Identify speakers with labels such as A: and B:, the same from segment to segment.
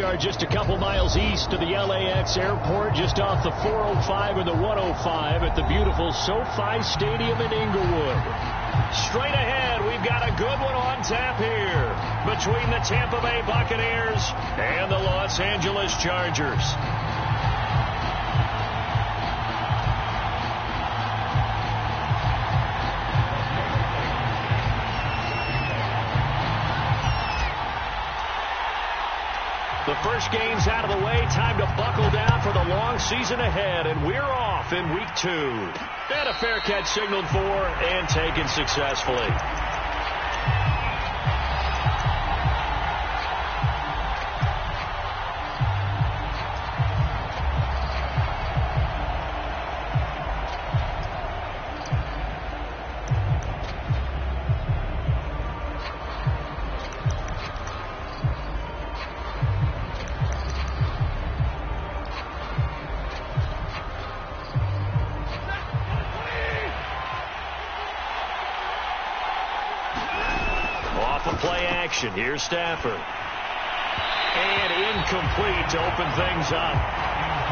A: are just a couple miles east of the LAX airport, just off the 405 and the 105 at the beautiful SoFi Stadium in Inglewood. Straight ahead, we've got a good one on tap here between the Tampa Bay Buccaneers and the Los Angeles Chargers. The first game's out of the way. Time to buckle down for the long season ahead, and we're off in week 2. And a fair catch signaled for and taken successfully. Play action. Here's Stafford. And incomplete to open things up.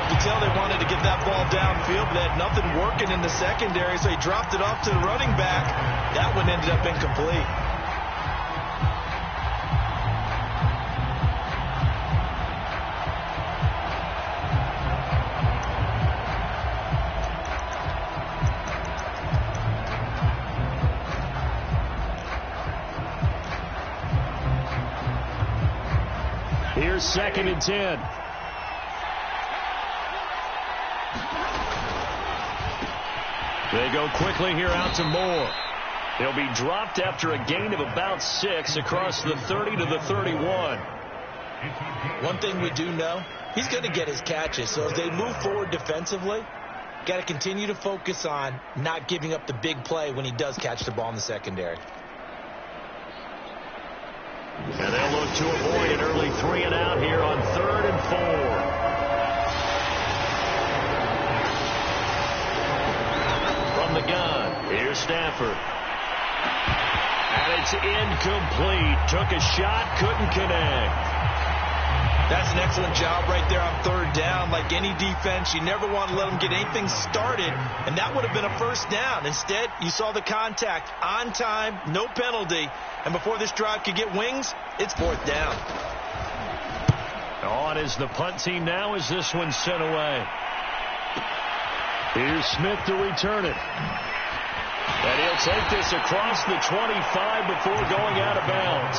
B: You tell they wanted to get that ball downfield, but they had nothing working in the secondary, so he dropped it off to the running back. That one ended up incomplete.
A: Here's 2nd and 10. They go quickly here out to Moore. He'll be dropped after a gain of about 6 across the 30 to the 31.
B: One thing we do know, he's going to get his catches. So as they move forward defensively, got to continue to focus on not giving up the big play when he does catch the ball in the secondary.
A: And they'll look to avoid an early 3 and out here on 3rd and 4. From the gun, here's Stafford. And it's incomplete. Took a shot, couldn't connect.
B: That's an excellent job right there on 3rd down. Like any defense, you never want to let them get anything started, and that would have been a 1st down. Instead, you saw the contact on time, no penalty, and before this drive could get wings, it's 4th down.
A: On is the punt team now as this one's sent away. Here's Smith to return it. And he'll take this across the 25 before going out of bounds.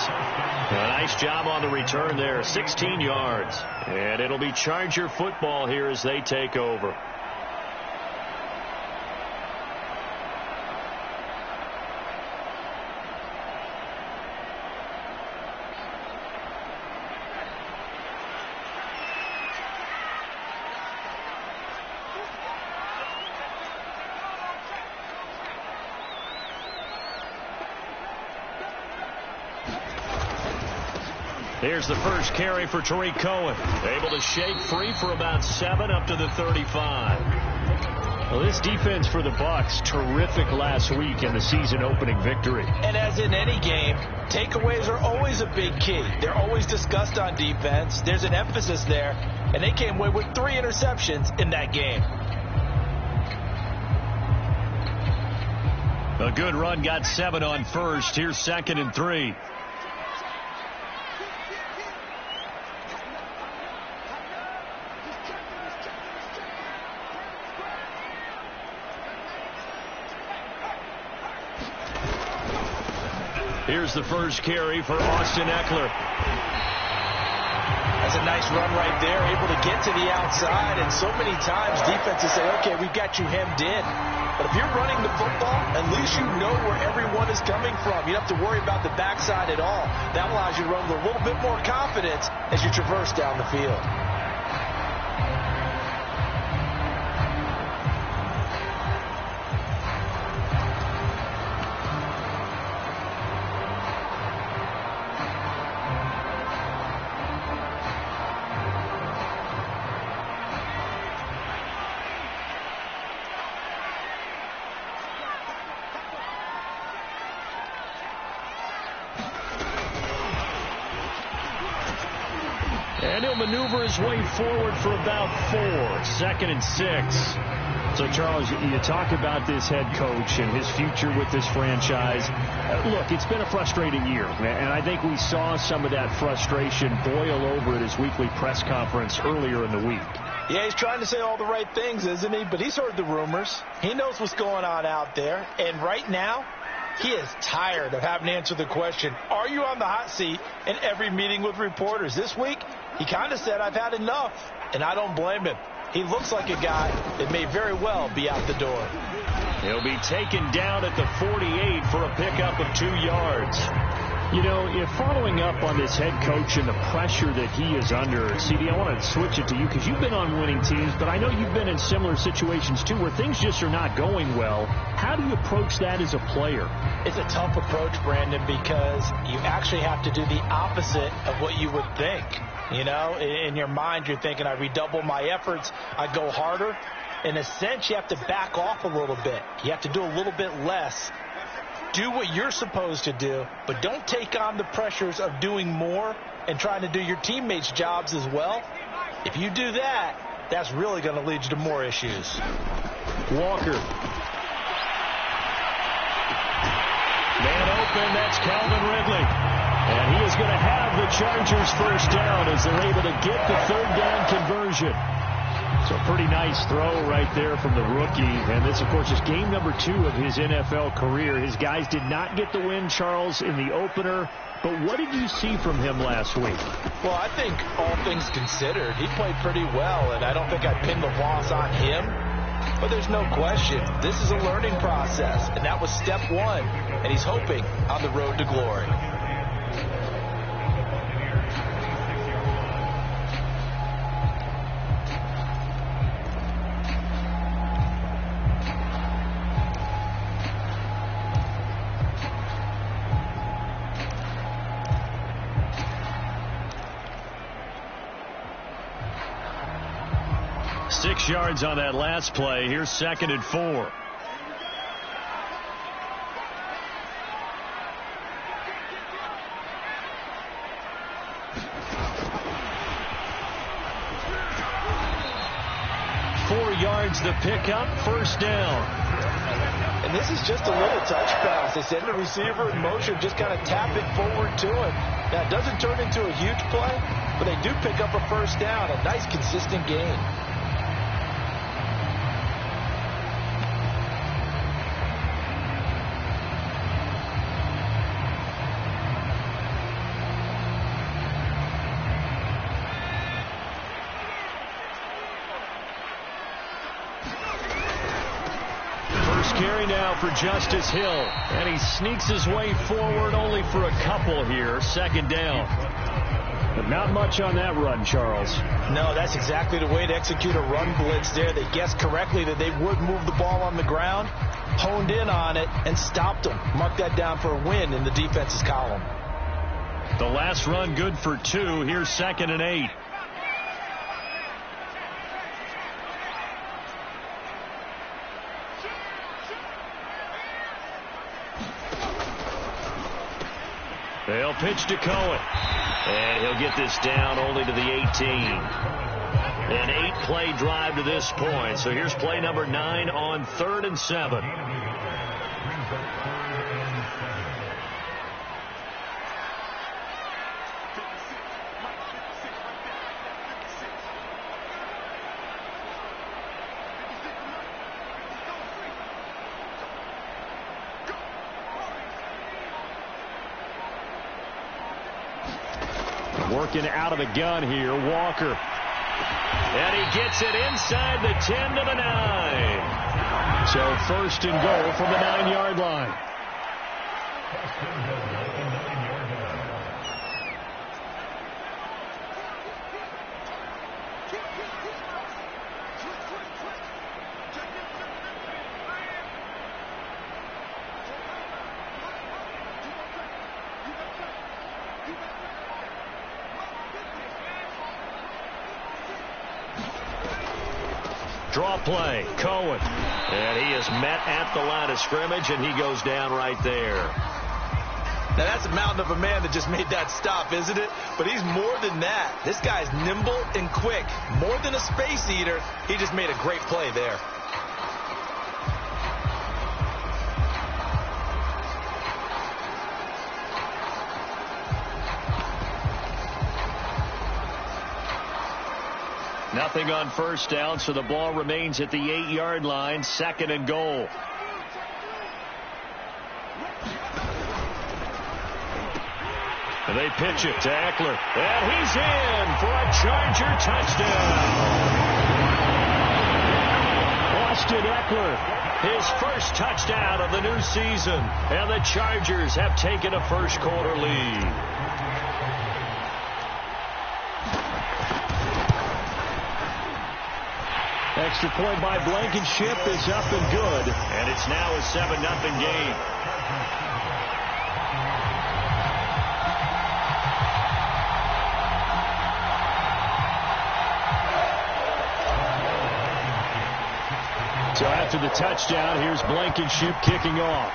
A: A nice job on the return there, 16 yards. And it'll be Charger football here as they take over. Here's the first carry for Tariq Cohen. Able to shake free for about 7 up to the 35. Well, this defense for the Bucs, terrific last week in the season-opening victory.
B: And as in any game, takeaways are always a big key. They're always discussed on defense. There's an emphasis there, and they came away with 3 interceptions in that game.
A: A good run, got 7 on first. Here's 2nd and 3. Here's the first carry for Austin Eckler.
B: That's a nice run right there, able to get to the outside, and so many times defenses say, okay, we've got you hemmed in. But if you're running the football, at least you know where everyone is coming from. You don't have to worry about the backside at all. That allows you to run with a little bit more confidence as you traverse down the field.
A: And he'll maneuver his way forward for about 4. 2nd and 6. So, Charles, you talk about this head coach and his future with this franchise. Look, it's been a frustrating year, and I think we saw some of that frustration boil over at his weekly press conference earlier in the week.
B: Yeah, he's trying to say all the right things, isn't he? But he's heard the rumors. He knows what's going on out there. And right now, he is tired of having to answer the question, are you on the hot seat in every meeting with reporters? This week, he kind of said, I've had enough, and I don't blame him. He looks like a guy that may very well be out the door.
A: He'll be taken down at the 48 for a pickup of 2 yards. You know, if following up on this head coach and the pressure that he is under, CD, I want to switch it to you because you've been on winning teams, but I know you've been in similar situations too where things just are not going well. How do you approach that as a player?
B: It's a tough approach, Brandon, because you actually have to do the opposite of what you would think. You know, in your mind, you're thinking, I redouble my efforts, I go harder. In a sense, you have to back off a little bit. You have to do a little bit less. Do what you're supposed to do, but don't take on the pressures of doing more and trying to do your teammates' jobs as well. If you do that, that's really going to lead you to more issues.
A: Walker. Man open, that's Calvin Ridley. And he is going to have the Chargers first down as they're able to get the 3rd down conversion. So a pretty nice throw right there from the rookie. And this, of course, is game number 2 of his NFL career. His guys did not get the win, Charles, in the opener. But what did you see from him last week?
B: Well, I think all things considered, he played pretty well. And I don't think I'd pin the loss on him. But there's no question, this is a learning process. And that was step 1. And he's hoping on the road to glory.
A: Yards on that last play. Here's 2nd and 4. 4 yards the pickup, 1st down.
B: And this is just a little touch pass. They send the receiver in motion, just kind of tap it forward to him. Now, it doesn't turn into a huge play, but they do pick up a 1st down, a nice consistent gain.
A: Carry now for Justice Hill, and he sneaks his way forward only for a couple here. 2nd down. But not much on that run, Charles.
B: No, that's exactly the way to execute a run blitz there. They guessed correctly that they would move the ball on the ground, honed in on it, and stopped them. Mark that down for a win in the defense's column.
A: The last run good for 2. Here's 2nd and 8. They'll pitch to Cohen. And he'll get this down only to the 18. An 8-play drive to this point. So here's play number 9 on 3rd and 7. Working out of the gun here, Walker. And he gets it inside the 10 to the 9. So 1st and goal from the 9-yard line. Draw play, Cohen. And he is met at the line of scrimmage, and he goes down right there.
B: Now, that's a mountain of a man that just made that stop, isn't it? But he's more than that. This guy's nimble and quick. More than a space eater, he just made a great play there.
A: Nothing on first down, so the ball remains at the 8-yard line, 2nd and goal. And they pitch it to Eckler. And he's in for a Charger touchdown. Austin Eckler, his first touchdown of the new season. And the Chargers have taken a first-quarter lead. Extra point by Blankenship is up and good. And it's now a 7-0 game. So after the touchdown, here's Blankenship kicking off.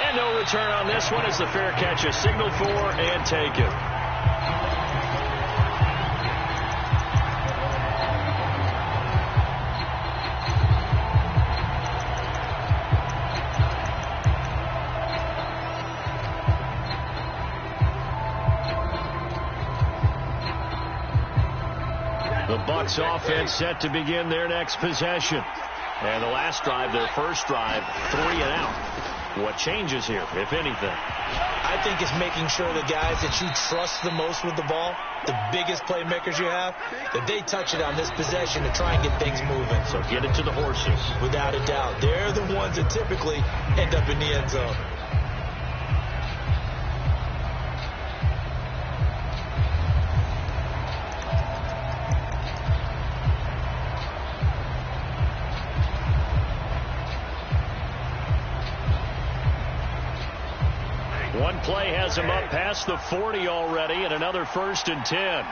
A: And no return on this one as the fair catch is signaled for and taken. Bucs offense set to begin their next possession. And the last drive, their first drive, 3 and out. What changes here, if anything?
B: I think it's making sure the guys that you trust the most with the ball, the biggest playmakers you have, that they touch it on this possession to try and get things moving.
A: So get it to the horses.
B: Without a doubt. They're the ones that typically end up in the end zone.
A: One play has him up past the 40 already, and another 1st and 10.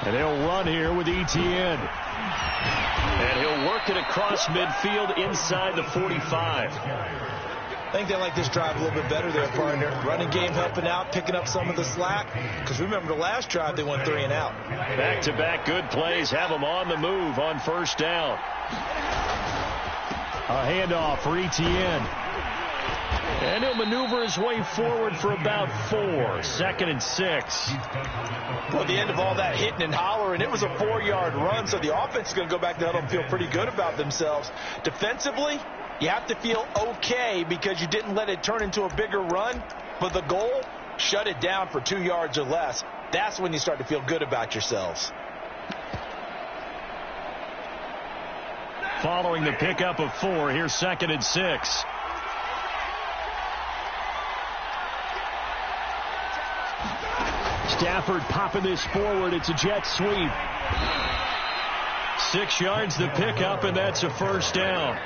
A: And he'll run here with Etienne. And he'll work it across midfield inside the 45.
B: I think they like this drive a little bit better there, partner. Running game helping out, picking up some of the slack. Because remember, the last drive they went 3 and out.
A: Back-to-back good plays have them on the move on first down. A handoff for Etienne. And he'll maneuver his way forward for about 4. 2nd and 6.
B: Well, the end of all that hitting and hollering, it was a 4-yard run, so the offense is going to go back to huddle and feel pretty good about themselves. Defensively, you have to feel okay because you didn't let it turn into a bigger run, but the goal, shut it down for 2 yards or less. That's when you start to feel good about yourselves.
A: Following the pickup of 4, here's 2nd and 6. Stafford popping this forward. It's a jet sweep. 6 yards the pickup, and that's a first down.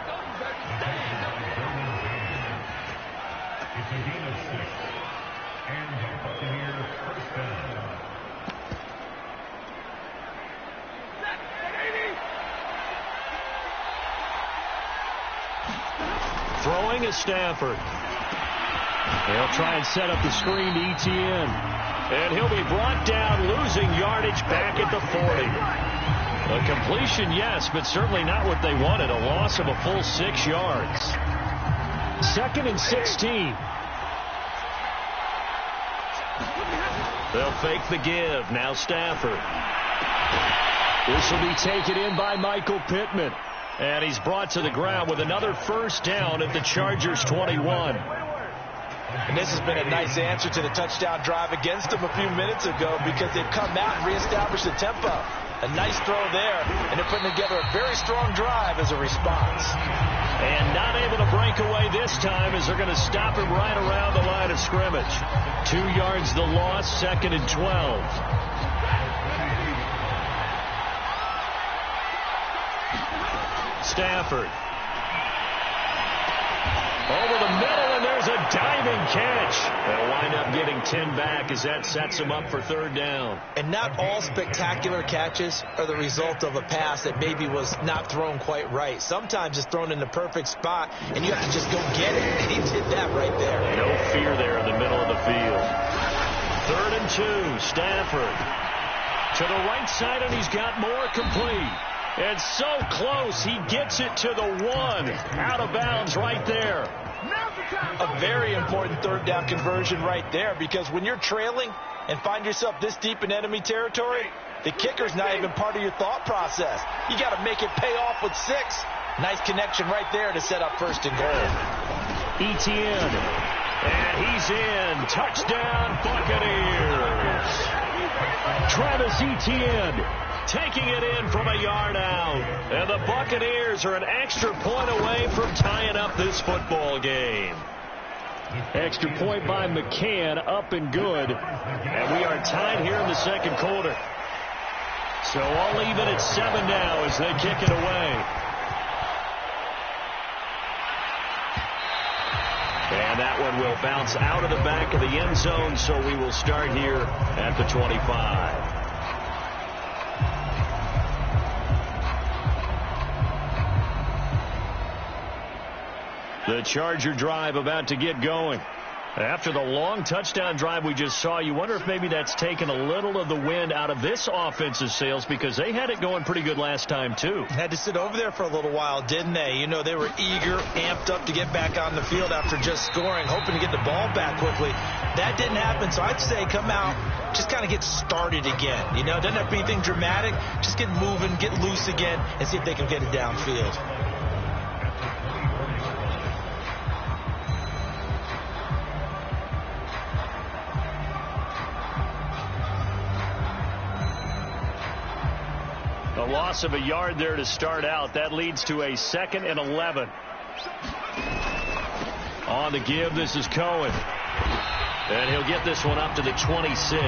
A: Throwing is Stafford. They'll try and set up the screen to Etienne. And he'll be brought down, losing yardage back at the 40. A completion, yes, but certainly not what they wanted. A loss of a full 6 yards. 2nd and 16. They'll fake the give. Now Stafford. This will be taken in by Michael Pittman. And he's brought to the ground with another first down at the Chargers 21.
B: And this has been a nice answer to the touchdown drive against them a few minutes ago because they've come out and reestablished the tempo. A nice throw there, and they're putting together a very strong drive as a response.
A: And not able to break away this time as they're going to stop him right around the line of scrimmage. 2 yards the loss, 2nd and 12. Stafford. Over the middle, and there's a diving catch. They'll wind up getting 10 back as that sets them up for third down.
B: And not all spectacular catches are the result of a pass that maybe was not thrown quite right. Sometimes it's thrown in the perfect spot, and you have to just go get it. And he did that right there.
A: No fear there in the middle of the field. 3rd and 2, Stafford. To the right side, and he's got more complete. And so close, he gets it to the 1. Out of bounds right there.
B: A very important third down conversion right there, because when you're trailing and find yourself this deep in enemy territory, the kicker's not even part of your thought process. You got to make it pay off with 6. Nice connection right there to set up 1st and goal.
A: Etienne, and he's in. Touchdown, Buccaneers. Travis Etienne taking it in from a yard out. And the Buccaneers are an extra point away from tying up this football game. Extra point by McCann, up and good. And we are tied here in the second quarter. So all even at 7 now as they kick it away. And that one will bounce out of the back of the end zone, so we will start here at the 25. The Charger drive about to get going. After the long touchdown drive we just saw, you wonder if maybe that's taken a little of the wind out of this offense's sails, because they had it going pretty good last time, too.
B: Had to sit over there for a little while, didn't they? You know, they were eager, amped up to get back on the field after just scoring, hoping to get the ball back quickly. That didn't happen, so I'd say come out, just kind of get started again. You know, doesn't have to be anything dramatic. Just get moving, get loose again, and see if they can get it downfield.
A: A loss of a yard there to start out. That leads to a 2nd and 11. On the give, this is Cohen. And he'll get this one up to the 26.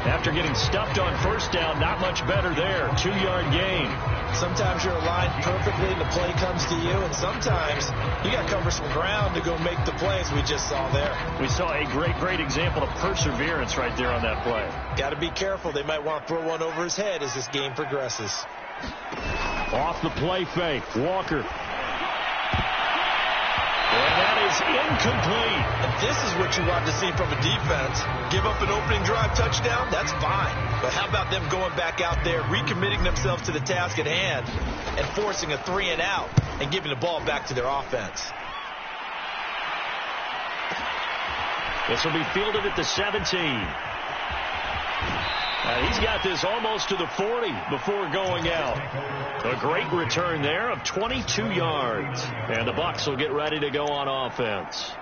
A: After getting stuffed on 1st down, not much better there. 2-yard gain.
B: Sometimes you're aligned perfectly and the play comes to you, and sometimes you got to cover some ground to go make the plays we just saw there.
A: We saw a great example of perseverance right there on that play.
B: Got to be careful. They might want to throw one over his head as this game progresses.
A: Off the play fake, Walker. And that is incomplete.
B: And this is what you want to see from a defense. Give up an opening drive touchdown, that's fine. But how about them going back out there, recommitting themselves to the task at hand, and forcing a 3 and out and giving the ball back to their offense.
A: This will be fielded at the 17. He's got this almost to the 40 before going out. A great return there of 22 yards. And the Bucs will get ready to go on offense.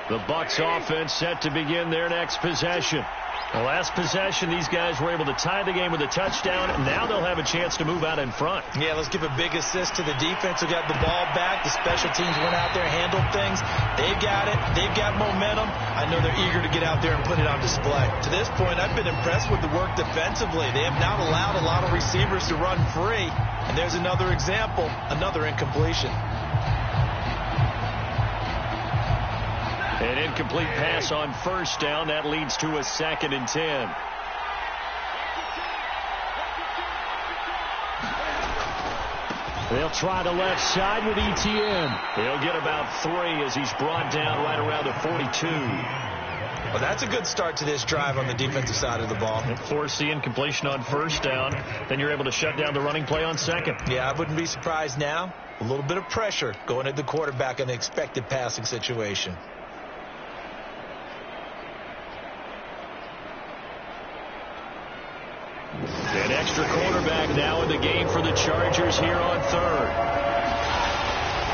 A: The Bucs offense set to begin their next possession. The last possession, these guys were able to tie the game with a touchdown. Now they'll have a chance to move out in front.
B: Yeah, let's give a big assist to the defense who got the ball back. The special teams went out there, handled things. They've got it. They've got momentum. I know they're eager to get out there and put it on display. To this point, I've been impressed with the work defensively. They have not allowed a lot of receivers to run free. And there's another example, another incompletion.
A: An incomplete pass on 1st down. That leads to a 2nd and 10. They'll try the left side with Etienne. He'll get about 3 as he's brought down right around the 42.
B: Well, that's a good start to this drive on the defensive side of the ball.
A: Force the incompletion on 1st down. Then you're able to shut down the running play on 2nd.
B: Yeah, I wouldn't be surprised now. A little bit of pressure going at the quarterback in an expected passing situation.
A: An extra quarterback now in the game for the Chargers here on 3rd.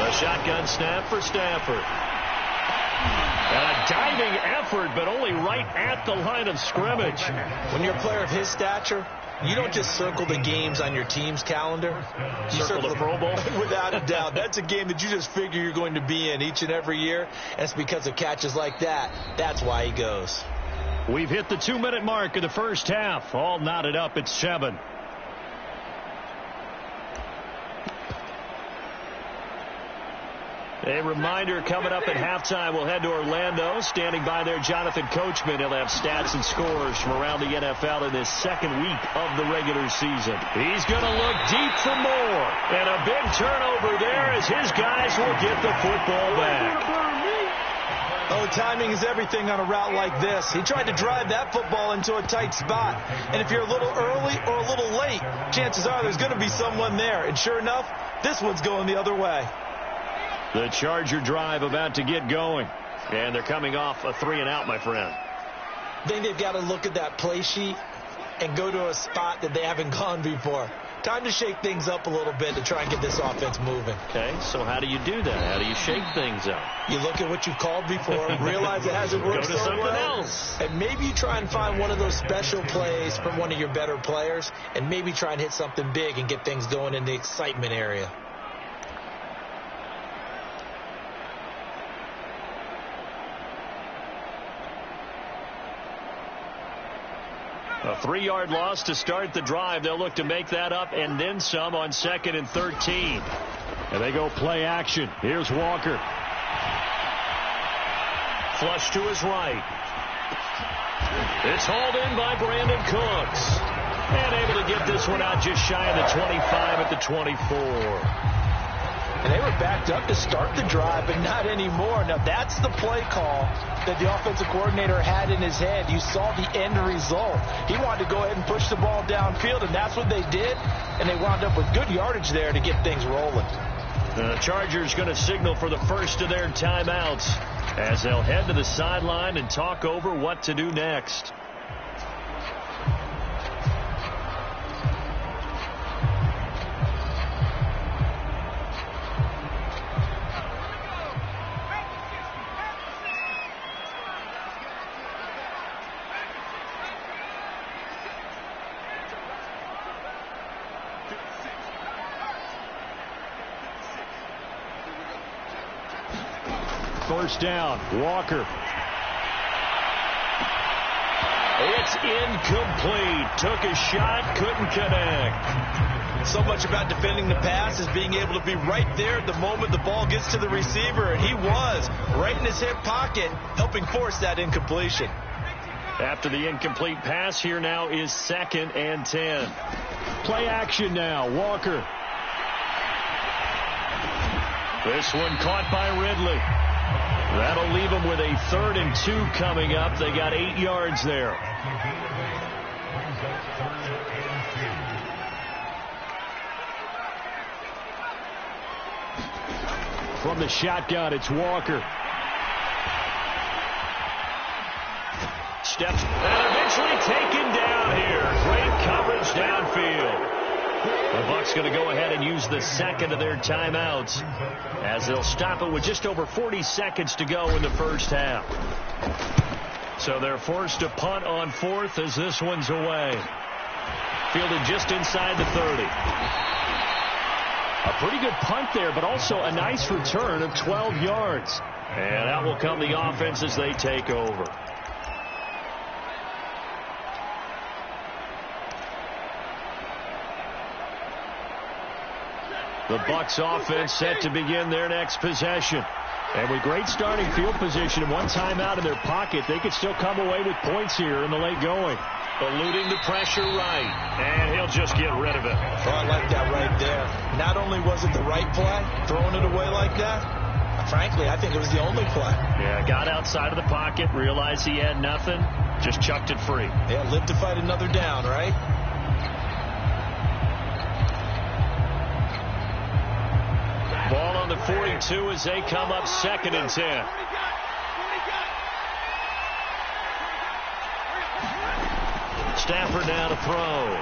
A: A shotgun snap for Stafford. And a diving effort, but only right at the line of scrimmage.
B: When you're a player of his stature, you don't just circle the games on your team's calendar. You
A: circle the Pro Bowl?
B: Without a doubt. That's a game that you just figure you're going to be in each and every year. And it's because of catches like that. That's why he goes.
A: We've hit the 2-minute mark of the first half. All knotted up at 7. A reminder, coming up at halftime, we'll head to Orlando. Standing by there, Jonathan Coachman. He'll have stats and scores from around the NFL in this second week of the regular season. He's going to look deep for more. And a big turnover there as his guys will get the football back.
B: Oh, timing is everything on a route like this. He tried to drive that football into a tight spot. And if you're a little early or a little late, chances are there's going to be someone there. And sure enough, this one's going the other way.
A: The Charger drive about to get going. And they're coming off a 3-and-out, my friend.
B: I think they've got to look at that play sheet and go to a spot that they haven't gone before. Time to shake things up a little bit to try and get this offense moving.
A: Okay, so how do you do that? How do you shake things up?
B: You look at what you've called before, realize it hasn't worked
A: so well. Go to something else.
B: And maybe you try and find one of those special plays from one of your better players, and maybe try and hit something big and get things going in the excitement area.
A: A 3-yard loss to start the drive. They'll look to make that up and then some on 2nd and 13. And they go play action. Here's Walker. Flush to his right. It's hauled in by Brandon Cooks. And able to get this one out just shy of the 25 at the 24.
B: And they were backed up to start the drive, but not anymore. Now, that's the play call that the offensive coordinator had in his head. You saw the end result. He wanted to go ahead and push the ball downfield, and that's what they did. And they wound up with good yardage there to get things rolling.
A: The Chargers going to signal for the first of their timeouts as they'll head to the sideline and talk over what to do next. First down, Walker. It's incomplete. Took a shot, couldn't connect.
B: So much about defending the pass is being able to be right there at the moment the ball gets to the receiver, and he was right in his hip pocket, helping force that incompletion.
A: After the incomplete pass, here now is 2nd and 10. Play action now, Walker. This one caught by Ridley. That'll leave them with a 3rd and 2 coming up. They got 8 yards there. From the shotgun, it's Walker. Steps and eventually taken down here. Great coverage downfield. The Bucs going to go ahead and use the 2nd of their timeouts as they'll stop it with just over 40 seconds to go in the first half. So they're forced to punt on 4th as this one's away. Fielded just inside the 30. A pretty good punt there, but also a nice return of 12 yards. And out will come the offense as they take over. The Bucs offense set to begin their next possession. And with great starting field position and one timeout in their pocket, they could still come away with points here in the late going. Eluding the pressure right. And he'll just get rid of it.
B: Oh, I like that right there. Not only was it the right play, throwing it away like that, frankly, I think it was the only play.
A: Yeah, got outside of the pocket, realized he had nothing, just chucked it free.
B: Yeah, live to fight another down, right?
A: Ball on the 42 as they come up 2nd and 10. Stafford now to throw.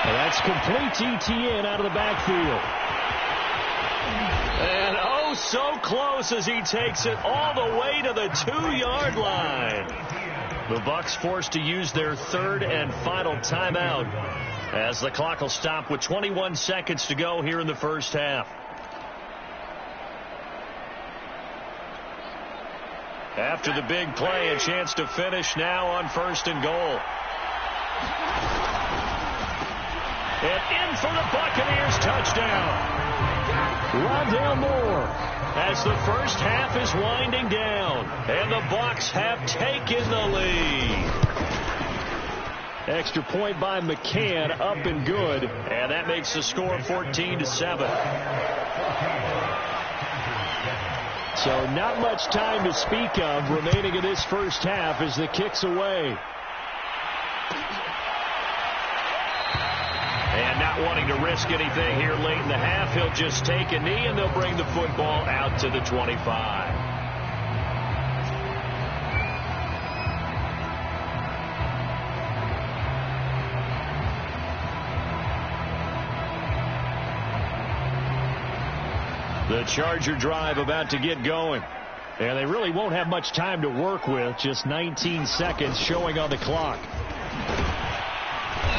A: And that's complete ETN out of the backfield. And oh, so close as he takes it all the way to the 2-yard line. The Bucs forced to use their 3rd and final timeout as the clock will stop with 21 seconds to go here in the first half. After the big play, a chance to finish now on 1st and goal. And in for the Buccaneers touchdown. Rondale Moore, as the first half is winding down, and the Bucs have taken the lead. Extra point by McCann, up and good, and that makes the score 14-7. So not much time to speak of remaining in this first half as the kick's away. And not wanting to risk anything here late in the half, he'll just take a knee and they'll bring the football out to the 25. The Charger drive about to get going. And they really won't have much time to work with. Just 19 seconds showing on the clock.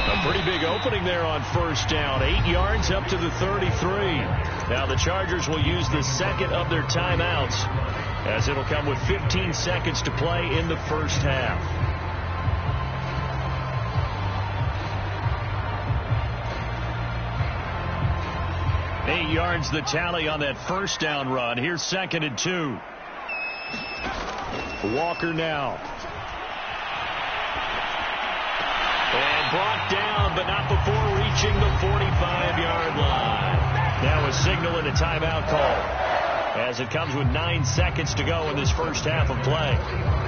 A: A pretty big opening there on first down. 8 yards up to the 33. Now the Chargers will use the second of their timeouts, as it'll come with 15 seconds to play in the first half. Eight yards the tally on that first down run. Here's 2nd and 2. Walker now. And brought down, but not before reaching the 45-yard line. Now a signal and a timeout call, as it comes with 9 seconds to go in this first half of play.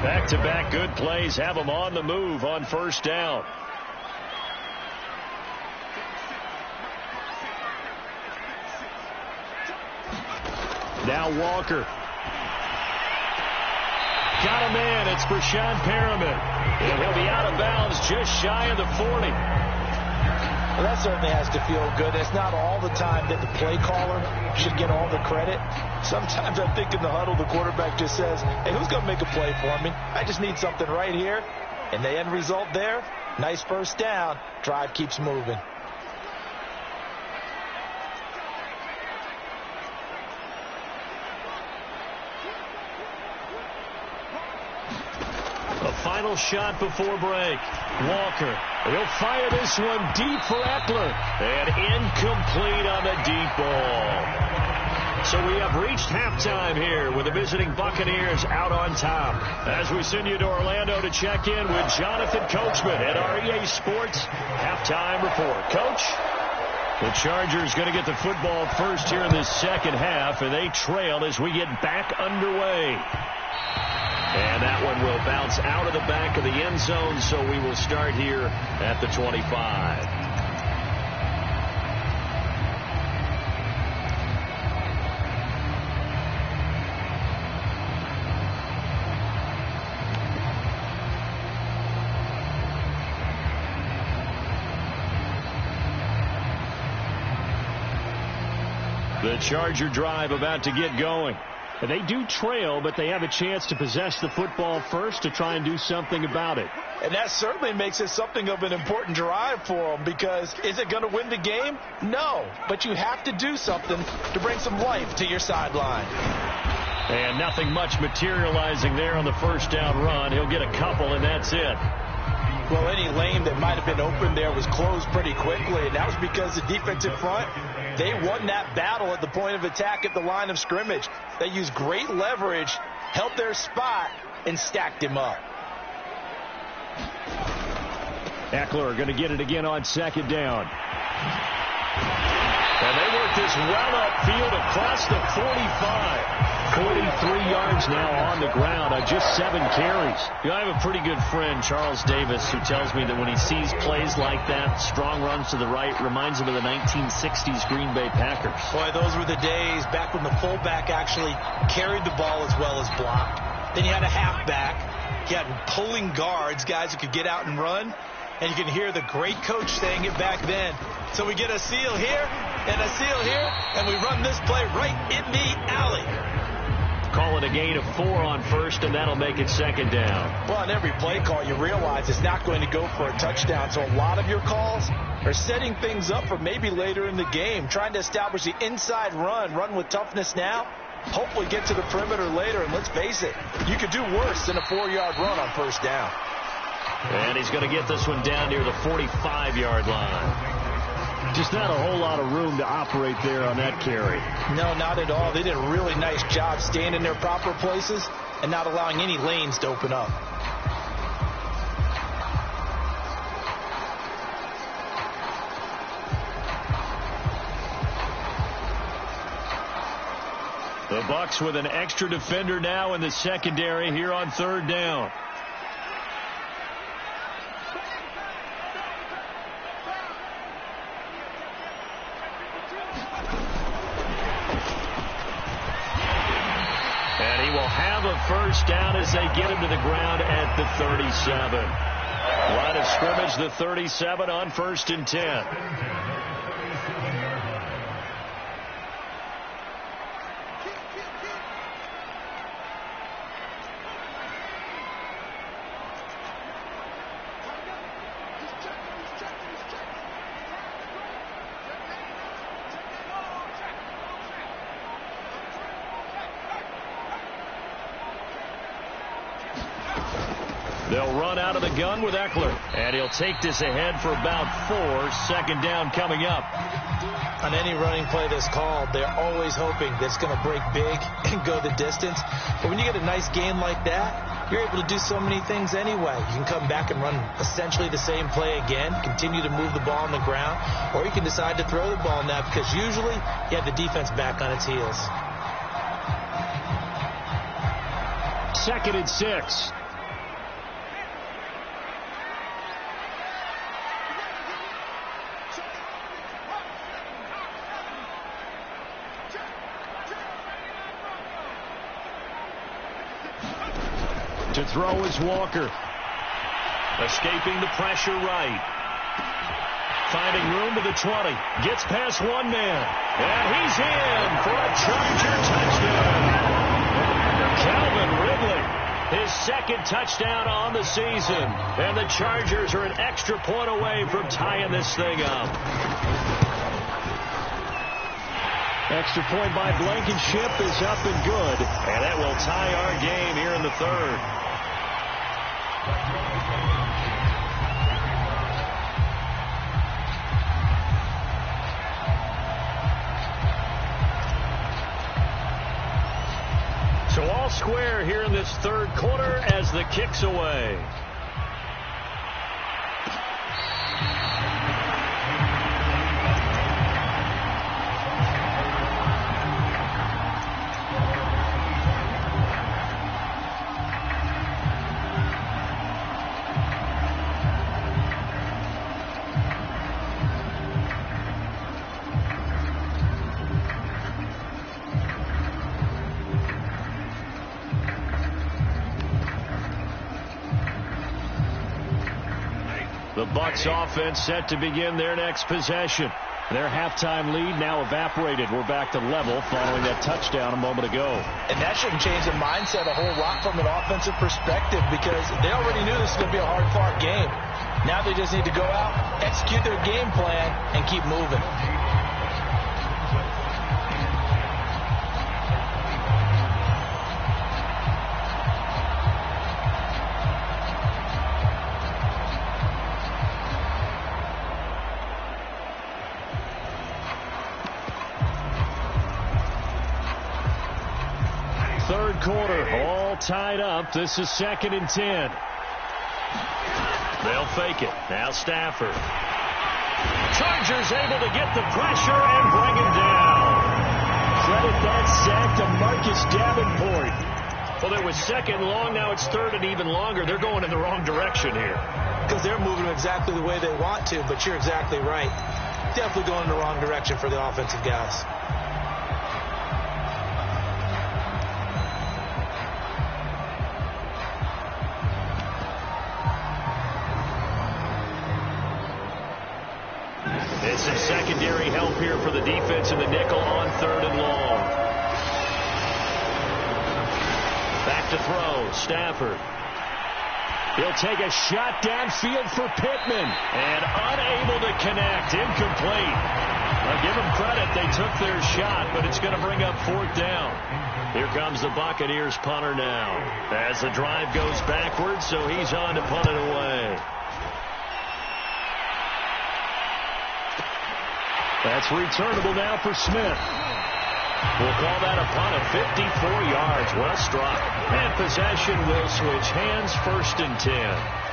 A: Back-to-back good plays have them on the move on first down. Now Walker. Got a man. It's Brashad Perriman. And he'll be out of bounds just shy of the 40.
B: Well, that certainly has to feel good. It's not all the time that the play caller should get all the credit. Sometimes I think in the huddle, the quarterback just says, hey, who's going to make a play for me? I just need something right here. And the end result there, nice first down. Drive keeps moving.
A: A final shot before break. Walker. He'll fire this one deep for Eckler. And incomplete on the deep ball. So we have reached halftime here with the visiting Buccaneers out on top. As we send you to Orlando to check in with Jonathan Coachman at REA Sports Halftime Report. Coach? The Chargers going to get the football first here in this second half, and they trail as we get back underway. And that one will bounce out of the back of the end zone, so we will start here at the 25. The Charger drive about to get going. They do trail, but they have a chance to possess the football first to try and do something about it.
B: And that certainly makes it something of an important drive for them, because is it going to win the game? No, but you have to do something to bring some life to your sideline.
A: And nothing much materializing there on the first down run. He'll get a couple, and that's it.
B: Well, any lane that might have been open there was closed pretty quickly, and that was because the defensive front, they won that battle at the point of attack at the line of scrimmage. They used great leverage, held their spot, and stacked him up.
A: Eckler going to get it again on second down. And they work this well upfield across the 45. 43 yards now on the ground on just 7 carries. You know, I have a pretty good friend, Charles Davis, who tells me that when he sees plays like that, strong runs to the right, reminds him of the 1960s Green Bay Packers.
B: Boy, those were the days back when the fullback actually carried the ball as well as blocked. Then you had a halfback. You had pulling guards, guys who could get out and run. And you can hear the great coach saying it back then. So we get a seal here and a seal here, and we run this play right in the alley.
A: Call it a gain of 4 on first, and that'll make it second down.
B: Well, on every play call, you realize it's not going to go for a touchdown. So a lot of your calls are setting things up for maybe later in the game, trying to establish the inside run with toughness now, hopefully get to the perimeter later. And let's face it, you could do worse than a 4-yard run on first down.
A: And he's going to get this one down near the 45-yard line. Just not a whole lot of room to operate there on that carry.
B: No, not at all. They did a really nice job staying in their proper places and not allowing any lanes to open up.
A: The Bucs with an extra defender now in the secondary here on third down. And he will have a first down as they get him to the ground at the 37. Line of scrimmage, the 37 on 1st and 10. They'll run out of the gun with Eckler. And he'll take this ahead for about 4. 2nd down coming up.
B: On any running play that's called, they're always hoping that it's going to break big and go the distance. But when you get a nice game like that, you're able to do so many things anyway. You can come back and run essentially the same play again, continue to move the ball on the ground, or you can decide to throw the ball now because usually you have the defense back on its heels.
A: 2nd and 6. To throw is Walker. Escaping the pressure right. Finding room to the 20. Gets past one man. And he's in for a Charger touchdown. Calvin Ridley, his 2nd touchdown on the season. And the Chargers are an extra point away from tying this thing up. Extra point by Blankenship is up and good. And that will tie our game here in the 3rd. So all square here in this 3rd quarter as the kick's away. The Bucs offense set to begin their next possession. Their halftime lead now evaporated. We're back to level following that touchdown a moment ago.
B: And that shouldn't change the mindset a whole lot from an offensive perspective because they already knew this was going to be a hard-fought game. Now they just need to go out, execute their game plan, and keep moving.
A: Third quarter, all tied up. This is 2nd and 10. They'll fake it. Now Stafford. Chargers able to get the pressure and bring him down. Credit that sack to Marcus Davenport. Well, there was 2nd long. Now it's 3rd and even longer. They're going in the wrong direction here.
B: Because they're moving exactly the way they want to, but you're exactly right. Definitely going in the wrong direction for the offensive guys.
A: It's some secondary help here for the defense in the nickel on 3rd and long. Back to throw. Stafford. He'll take a shot downfield for Pittman. And unable to connect. Incomplete. I'll give them credit. They took their shot, but it's going to bring up 4th down. Here comes the Buccaneers punter now. As the drive goes backwards, so he's on to punt it away. That's returnable now for Smith. We'll call that a punt of 54 yards. Well struck. And possession will switch hands, 1st and 10.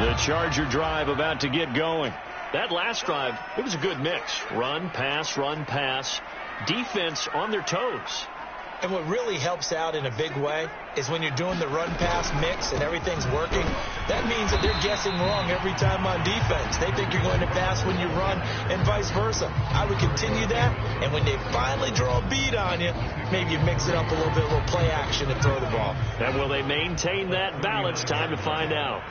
A: The Charger drive about to get going. That last drive, it was a good mix. Run, pass, run, pass. Defense on their toes.
B: And what really helps out in a big way is when you're doing the run-pass mix and everything's working, that means that they're guessing wrong every time on defense. They think you're going to pass when you run and vice versa. I would continue that, and when they finally draw a beat on you, maybe you mix it up a little bit, a little play action and throw the ball.
A: And will they maintain that balance? Time to find out.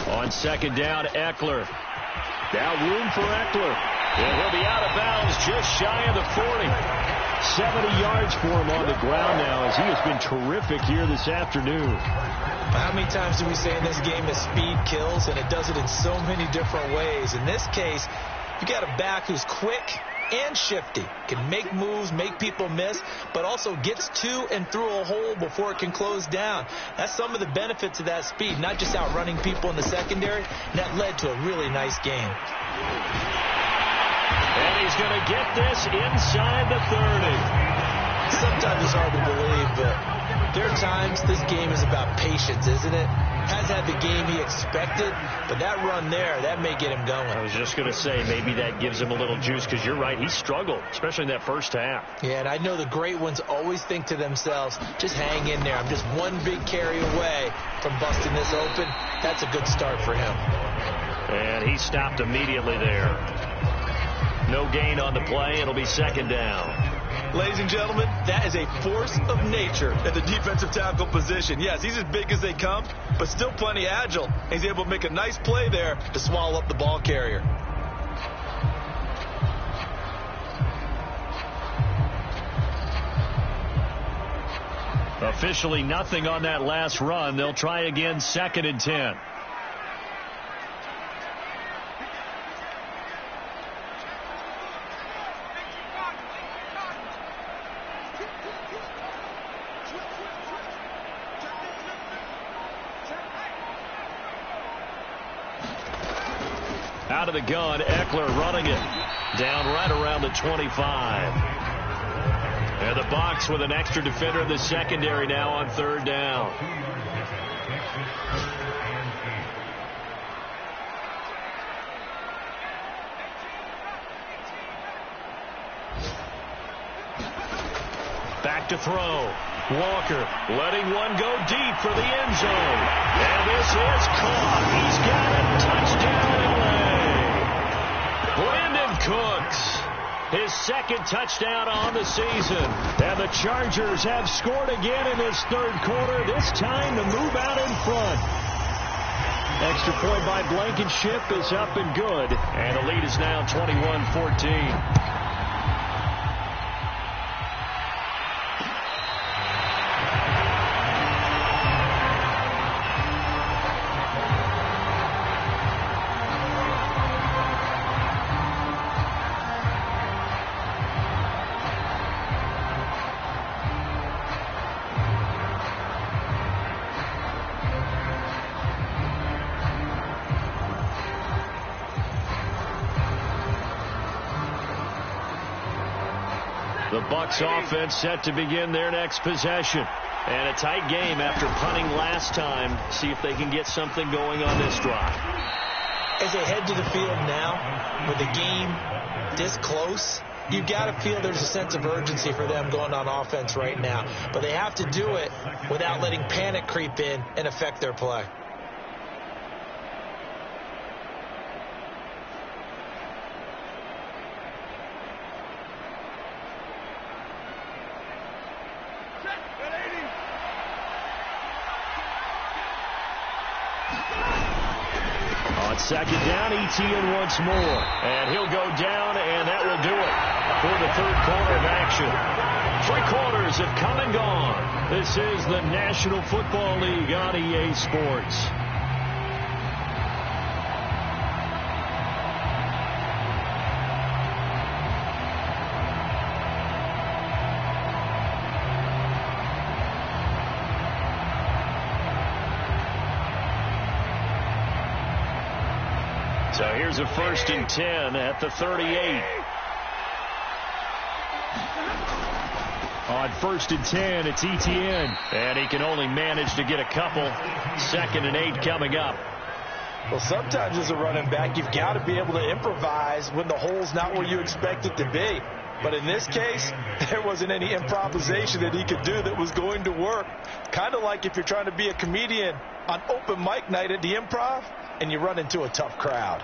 A: On 2nd down, Eckler. Now room for Eckler. And he'll be out of bounds just shy of the 40. 70 yards for him on the ground now as he has been terrific here this afternoon.
B: How many times do we say in this game that speed kills, and it does it in so many different ways? In this case, you got a back who's quick and shifty, can make moves, make people miss, but also gets to and through a hole before it can close down. That's some of the benefits of that speed, not just outrunning people in the secondary. And that led to a really nice game.
A: And he's going to get this inside the 30.
B: Sometimes it's hard to believe, but there are times this game is about patience, isn't it? Has had the game he expected, but that run there, that may get him going.
A: I was just going to say, maybe that gives him a little juice, because you're right, he struggled, especially in that first half.
B: Yeah, and I know the great ones always think to themselves, just hang in there. I'm just one big carry away from busting this open. That's a good start for him.
A: And he stopped immediately there. No gain on the play. It'll be 2nd down.
B: Ladies and gentlemen, that is a force of nature at the defensive tackle position. Yes, he's as big as they come, but still plenty agile. He's able to make a nice play there to swallow up the ball carrier.
A: Officially nothing on that last run. They'll try again, 2nd and 10. Out of the gun, Eckler running it down right around the 25. And the box with an extra defender in the secondary now on 3rd down. Back to throw. Walker letting one go deep for the end zone. And this is caught. He's got it. Touchdown, LA. Brandon Cooks, his 2nd touchdown on the season. And the Chargers have scored again in this 3rd quarter, this time to move out in front. Extra point by Blankenship is up and good. And the lead is now 21-14. The Bucs offense set to begin their next possession. And a tight game after punting last time. See if they can get something going on this drive.
B: As they head to the field now, with the game this close, you've got to feel there's a sense of urgency for them going on offense right now. But they have to do it without letting panic creep in and affect their play.
A: On second down, Etienne once more. And he'll go down, and that will do it for the third quarter of action. 3 quarters have come and gone. This is the National Football League on EA Sports. So here's a 1st and 10 at the 38. On 1st and 10, it's Etienne. And he can only manage to get a couple. 2nd and 8 coming up.
B: Well, sometimes as a running back, you've got to be able to improvise when the hole's not where you expect it to be. But in this case, there wasn't any improvisation that he could do that was going to work. Kind of like if you're trying to be a comedian on open mic night at the Improv and you run into a tough crowd.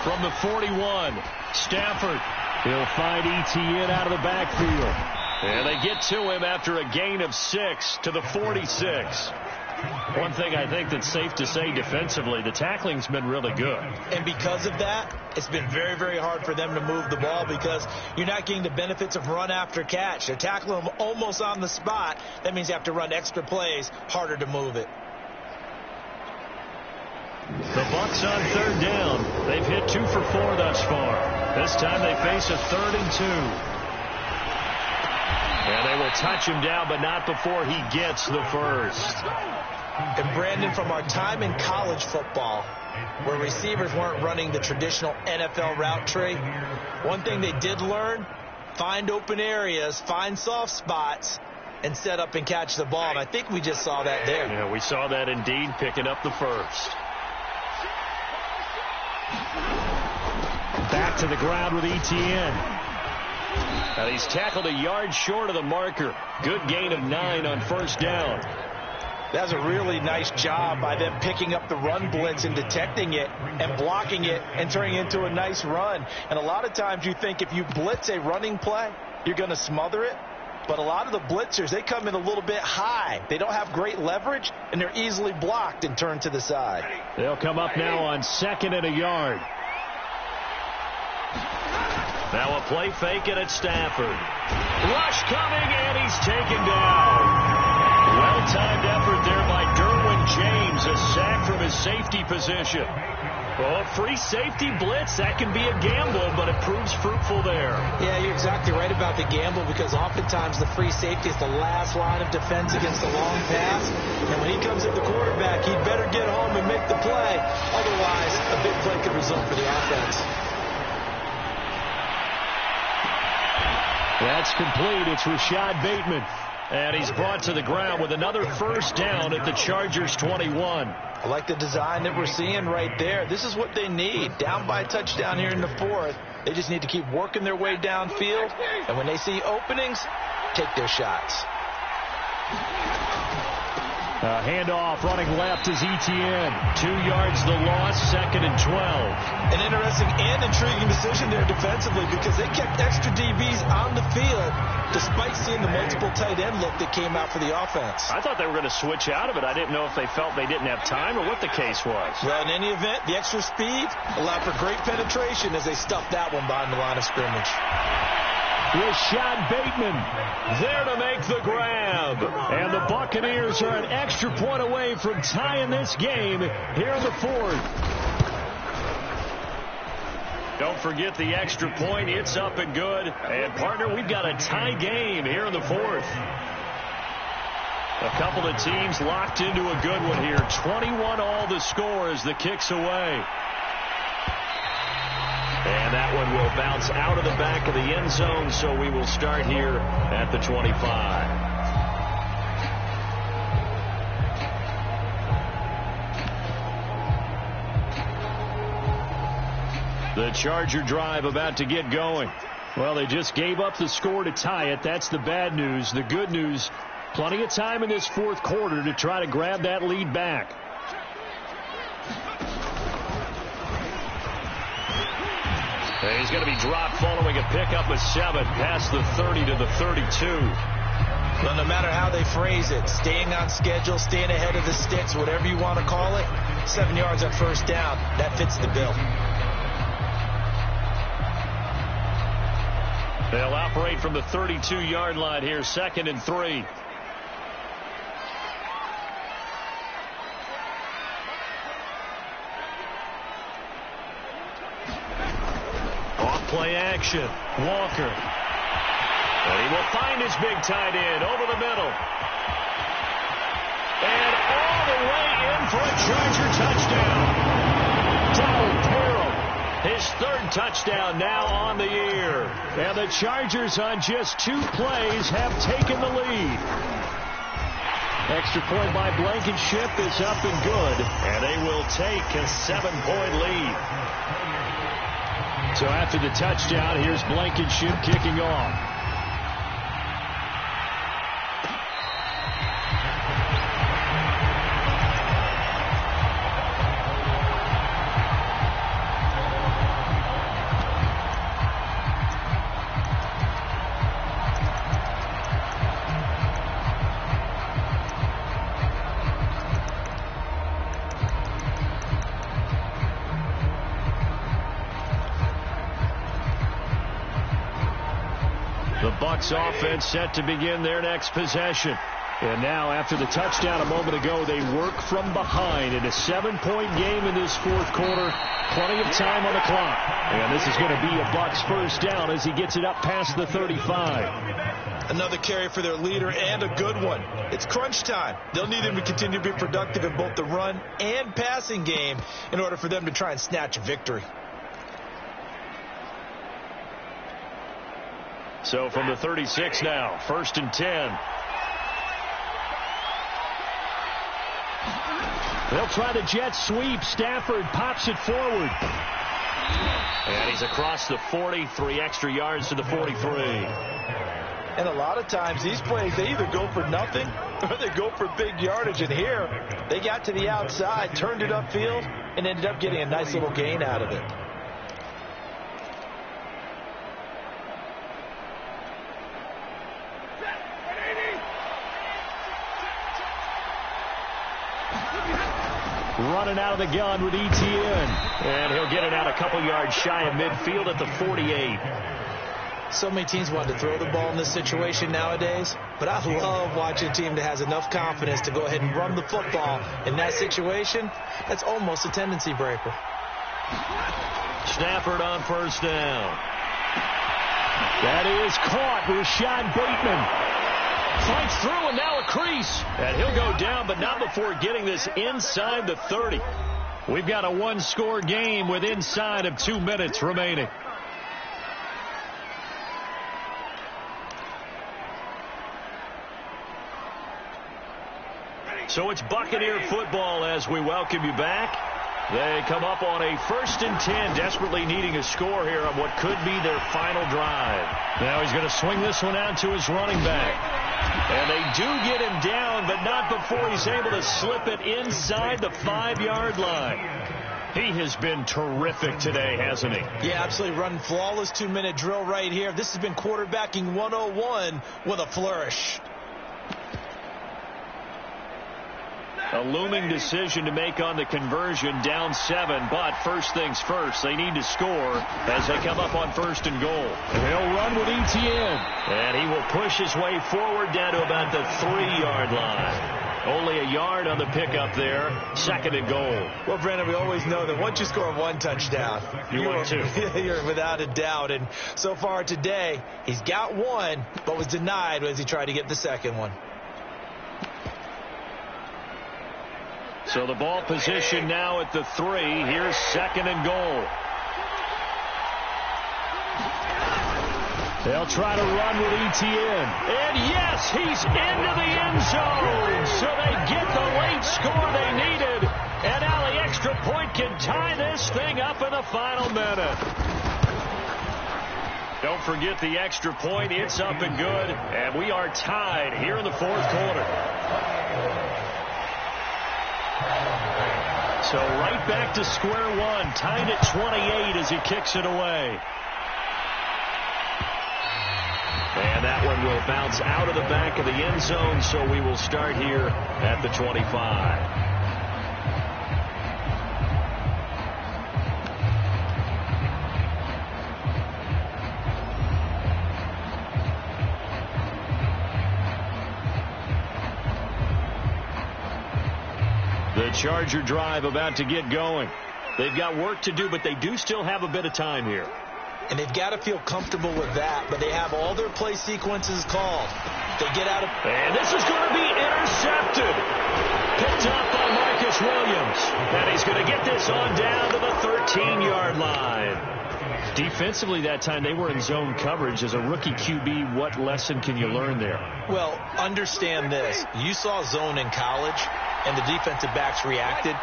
A: From the 41, Stafford. He'll find Etienne out of the backfield. And they get to him after a gain of 6 to the 46. One thing I think that's safe to say defensively, the tackling's been really good.
B: And because of that, it's been very, very hard for them to move the ball because you're not getting the benefits of run after catch. They're tackling them almost on the spot. That means you have to run extra plays, harder to move it.
A: The Bucs on 3rd down. They've hit 2 for 4 thus far. This time they face a 3rd and 2. And they will touch him down, but not before he gets the first.
B: And Brandon, from our time in college football, where receivers weren't running the traditional NFL route tree, one thing they did learn, find open areas, find soft spots, and set up and catch the ball. And I think we just saw that there.
A: Yeah, we saw that indeed, picking up the first. Back to the ground with Etienne. And he's tackled a yard short of the marker. Good gain of 9 on 1st down.
B: That's a really nice job by them picking up the run blitz and detecting it and blocking it and turning it into a nice run. And a lot of times you think if you blitz a running play, you're going to smother it. But a lot of the blitzers, they come in a little bit high. They don't have great leverage, and they're easily blocked and turned to the side.
A: They'll come up now on 2nd and a yard. Now a play fake and it's Stafford. Rush coming, and he's taken down. Well-timed effort there by Derwin James. A sack from his safety position. Well, free safety blitz, that can be a gamble, but it proves fruitful there.
B: Yeah, you're exactly right about the gamble because oftentimes the free safety is the last line of defense against the long pass. And when he comes at the quarterback, he'd better get home and make the play. Otherwise, a big play could result for the offense.
A: That's complete. It's Rashad Bateman. And he's brought to the ground with another 1st down at the Chargers 21.
B: I like the design that we're seeing right there. This is what they need. Down by a touchdown here in the 4th. They just need to keep working their way downfield. And when they see openings, take their shots.
A: Handoff running left is Etienne. 2 yards the loss, 2nd and 12.
B: An interesting and intriguing decision there defensively because they kept extra DBs on the field despite seeing the multiple tight end look that came out for the offense.
A: I thought they were going to switch out of it. I didn't know if they felt they didn't have time or what the case was.
B: Well, in any event, the extra speed allowed for great penetration as they stuffed that one behind the line of scrimmage.
A: Rashad Bateman there to make the grab. And the Buccaneers are an extra point away from tying this game here in the 4th. Don't forget the extra point. It's up and good. And, partner, we've got a tie game here in the 4th. A couple of teams locked into a good one here. 21 all the score as the kick's away. And that one will bounce out of the back of the end zone, so we will start here at the 25. The Charger drive about to get going. Well, they just gave up the score to tie it. That's the bad news. The good news, plenty of time in this 4th quarter to try to grab that lead back. And he's going to be dropped following a pickup of 7 past the 30 to the 32.
B: Well, no matter how they phrase it, staying on schedule, staying ahead of the sticks, whatever you want to call it, 7 yards on first down, that fits the bill.
A: They'll operate from the 32-yard line here, 2nd and 3. Off-play action. Walker. And he will find his big tight end over the middle. And all the way in for a Charger touchdown. Donald Parham, his 3rd touchdown now on the year. And the Chargers on just 2 plays have taken the lead. Extra point by Blankenship is up and good. And they will take a 7-point lead. So after the touchdown, here's Blankenship kicking off. Bucs offense set to begin their next possession. And now after the touchdown a moment ago, they work from behind in a 7-point game in this 4th quarter. Plenty of time on the clock. And this is going to be a Bucs first down as he gets it up past the 35.
B: Another carry for their leader and a good one. It's crunch time. They'll need him to continue to be productive in both the run and passing game in order for them to try and snatch a victory.
A: So from the 36 now, 1st and 10. They'll try the jet sweep. Stafford pops it forward. And he's across the 40, 3 extra yards to the 43.
B: And a lot of times these plays, they either go for nothing or they go for big yardage. And here, they got to the outside, turned it upfield, and ended up getting a nice little gain out of it.
A: Running out of the gun with Etienne. And he'll get it out a couple yards shy of midfield at the 48.
B: So many teams want to throw the ball in this situation nowadays, but I love watching a team that has enough confidence to go ahead and run the football in that situation. That's almost a tendency breaker.
A: Stafford on first down. That is caught. Rashad Bateman fights through, and now a crease. And he'll go down, but not before getting this inside the 30. We've got a 1-score game with inside of 2 minutes remaining. So it's Buccaneer football as we welcome you back. They come up on a 1st and 10, desperately needing a score here on what could be their final drive. Now he's going to swing this one out to his running back. And they do get him down, but not before he's able to slip it inside the 5-yard line. He has been terrific today, hasn't he?
B: Yeah, absolutely. Running flawless 2-minute drill right here. This has been quarterbacking 101 with a flourish.
A: A looming decision to make on the conversion, down 7, but first things first, they need to score as they come up on 1st and goal. They'll run with Etienne, and he will push his way forward down to about the 3-yard line. Only a yard on the pickup there, 2nd and goal.
B: Well, Brandon, we always know that once you score 1 touchdown,
A: you're
B: without a doubt. And so far today, he's got 1, but was denied as he tried to get the 2nd one.
A: So the ball position now at the 3. Here's 2nd and goal. They'll try to run with Etienne. And yes, he's into the end zone. So they get the late score they needed. And now the extra point can tie this thing up in the final minute. Don't forget the extra point. It's up and good. And we are tied here in the 4th quarter. So right back to square one, tied at 28 as he kicks it away. And that one will bounce out of the back of the end zone, so we will start here at the 25. The Charger drive about to get going. They've got work to do, but they do still have a bit of time here.
B: And they've got to feel comfortable with that, but they have all their play sequences called. They get out of...
A: And this is going to be intercepted. Picked up by Marcus Williams. And he's going to get this on down to the 13-yard line. Defensively that time, they were in zone coverage. As a rookie QB, what lesson can you learn there?
B: Well, understand this. You saw zone in college, and the defensive backs reacted,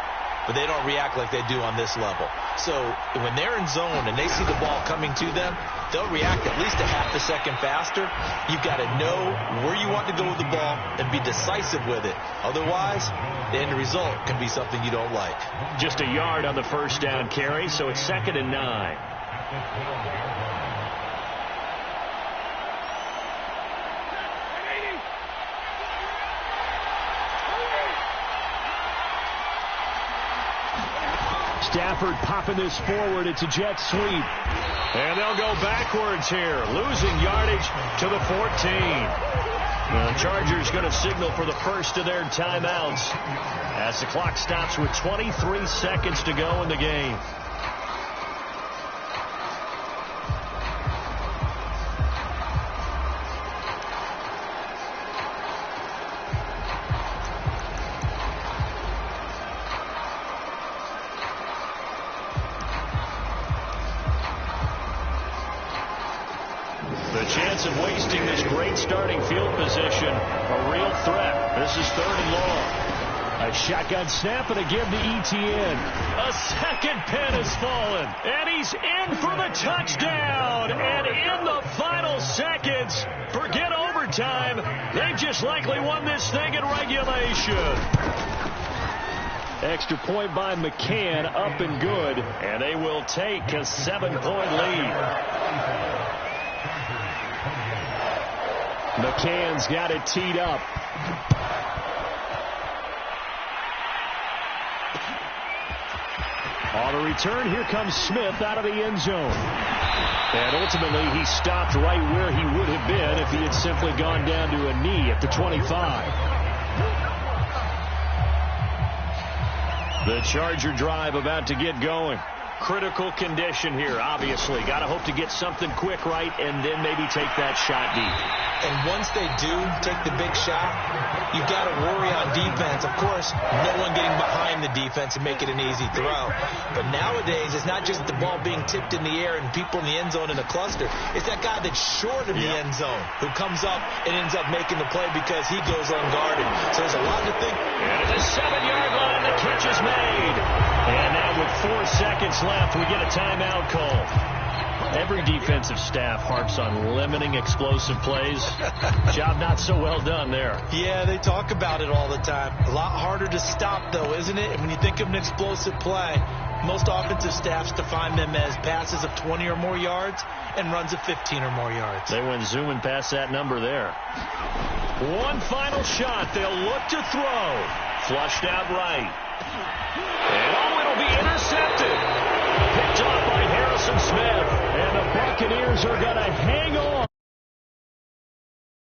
B: but they don't react like they do on this level. So when they're in zone and they see the ball coming to them, they'll react at least a half a second faster. You've got to know where you want to go with the ball and be decisive with it. Otherwise, the end result can be something you don't like.
A: Just a yard on the first down carry, so it's 2nd and 9. Stafford popping this forward. It's a jet sweep. And they'll go backwards here, losing yardage to the 14. The Chargers going to signal for the first of their timeouts as the clock stops with 23 seconds to go in the game. The chance of wasting this great starting field position, a real threat. This is 3rd and long. A shotgun snap and a give to Etienne. A second pin has fallen. And he's in for the touchdown. And in the final seconds, forget overtime. They just likely won this thing in regulation. Extra point by McCann, up and good. And they will take a 7-point lead. McCann's got it teed up. On the return, here comes Smith out of the end zone. And ultimately, he stopped right where he would have been if he had simply gone down to a knee at the 25. The Charger drive about to get going. Critical condition here, obviously. Got to hope to get something quick right and then maybe take that shot deep.
B: And once they do take the big shot, you've got to worry on defense. Of course, no one getting behind the defense and make it an easy throw. But nowadays, it's not just the ball being tipped in the air and people in the end zone in a cluster. It's that guy that's short of the end zone who comes up and ends up making the play because he goes unguarded. So there's a lot to think.
A: And at the 7-yard line, the catch is made. And now with 4 seconds left, we get a timeout call. Every defensive staff harps on limiting explosive plays. Job not so well done there.
B: Yeah, they talk about it all the time. A lot harder to stop, though, isn't it? And when you think of an explosive play, most offensive staffs define them as passes of 20 or more yards and runs of 15 or more yards.
A: They went zooming past that number there. One final shot. They'll look to throw. Flushed out right. And it'll be intercepted. Picked off by Harrison Smith. And the Buccaneers are going to hang on.